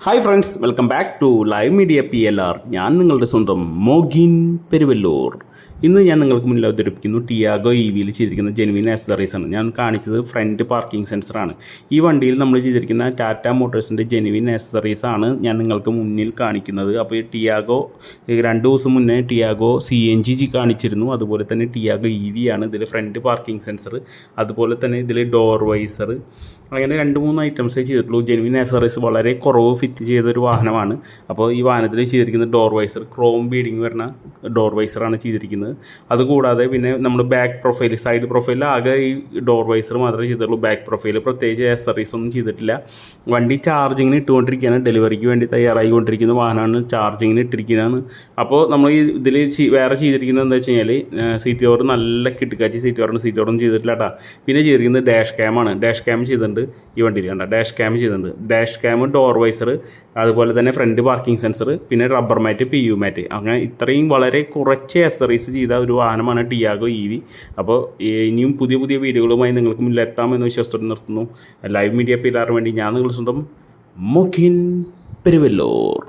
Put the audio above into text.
Hi friends, welcome back to live media PLR. ഞാൻ നിങ്ങളുടെ സ്വന്തം മോഗിൻ പെരുവല്ലൂർ. ഇന്ന് ഞാൻ നിങ്ങൾക്ക് മുന്നിൽ അവതരിപ്പിക്കുന്നു ടിയാഗോ EVയിൽ ചെയ്തിരിക്കുന്ന ജെനുവിൻ ആക്സസറീസ് ആണ്. ഞാൻ കാണിച്ചത് ഫ്രണ്ട് പാർക്കിംഗ് സെൻസറാണ്. ഈ വണ്ടിയിൽ നമ്മൾ ചെയ്തിരിക്കുന്ന ടാറ്റ മോട്ടോഴ്സിൻ്റെ ജെനുവിൻ ആക്സസറീസ് ആണ് ഞാൻ നിങ്ങൾക്ക് മുന്നിൽ കാണിക്കുന്നത്. അപ്പോൾ ഈ ടിയാഗോ 2 ദിവസം മുന്നേ ടിയാഗോ CNG കാണിച്ചിരുന്നു. അതുപോലെ തന്നെ ടിയാഗോ EV ആണ്. ഇതിൽ ഫ്രണ്ട് പാർക്കിംഗ് സെൻസർ, അതുപോലെ തന്നെ ഇതിൽ ഡോർ വൈസർ, അങ്ങനെ 2-3 ഐറ്റംസേ ചെയ്തിട്ടുള്ളൂ. ജെനുവിൻ ആക്സസറീസ് വളരെ കുറവ് ഫിറ്റ് ചെയ്തൊരു വാഹനമാണ്. അപ്പോൾ ഈ വാഹനത്തിൽ ചെയ്തിരിക്കുന്ന ഡോർ വൈസർ ക്രോം ബീഡിങ് വരുന്ന ഡോർ വൈസറാണ് ചെയ്തിരിക്കുന്നത്. അതുകൂടാതെ പിന്നെ നമ്മൾ ബാക്ക് പ്രൊഫൈൽ, സൈഡ് പ്രൊഫൈലിൽ ആകെ ഈ ഡോർ വൈസർ മാത്രമേ ചെയ്തിട്ടുള്ളൂ. ബാക്ക് പ്രൊഫൈൽ പ്രത്യേകിച്ച് ആക്സസറീസ് ഒന്നും ചെയ്തിട്ടില്ല. വണ്ടി ചാർജിങ്ങിന് ഇട്ടുകൊണ്ടിരിക്കുകയാണ്. ഡെലിവറിക്ക് വേണ്ടി തയ്യാറായിക്കൊണ്ടിരിക്കുന്ന വാഹനമാണ്. ചാർജിങ്ങിന് ഇട്ടിരിക്കുന്നതാണ്. അപ്പോൾ നമ്മൾ ഈ ഇതിൽ വേറെ ചെയ്തിരിക്കുന്നത് എന്താ വെച്ച് കഴിഞ്ഞാൽ സീറ്റ് കവർ നല്ല കിട്ടുകാച്ചി സീറ്റ് കവറൊന്നും ചെയ്തിട്ടില്ല കേട്ടോ. പിന്നെ ചെയ്തിരിക്കുന്നത് ഡാഷ് ക്യാമാണ്. ഡാഷ് ക്യാം ചെയ്തിട്ടുണ്ട്. ഈ വണ്ടിയിൽ കണ്ട ഡാഷ് ക്യാം ചെയ്തിട്ടുണ്ട്. ഡാഷ് ക്യാം, ഡോർ വൈസർ, അതുപോലെ തന്നെ ഫ്രണ്ട് പാർക്കിംഗ് സെൻസർ, പിന്നെ റബ്ബർ മാറ്റ്, PU മാറ്റ്, അങ്ങനെ ഇത്രയും വളരെ കുറച്ച് ആക്സസറീസ് ചെയ്ത ഒരു വാഹനമാണ് ടിയാഗോ EV. അപ്പോൾ ഇനിയും പുതിയ പുതിയ വീഡിയോകളുമായി നിങ്ങൾക്ക് മുന്നിലെത്താമെന്ന് വിശ്വസിച്ചിട്ട് നിർത്തുന്നു. ലൈവ് മീഡിയ PLR വേണ്ടി ഞാൻ നിങ്ങളുടെ സ്വന്തം മോഗിൻ പെരുവല്ലൂർ.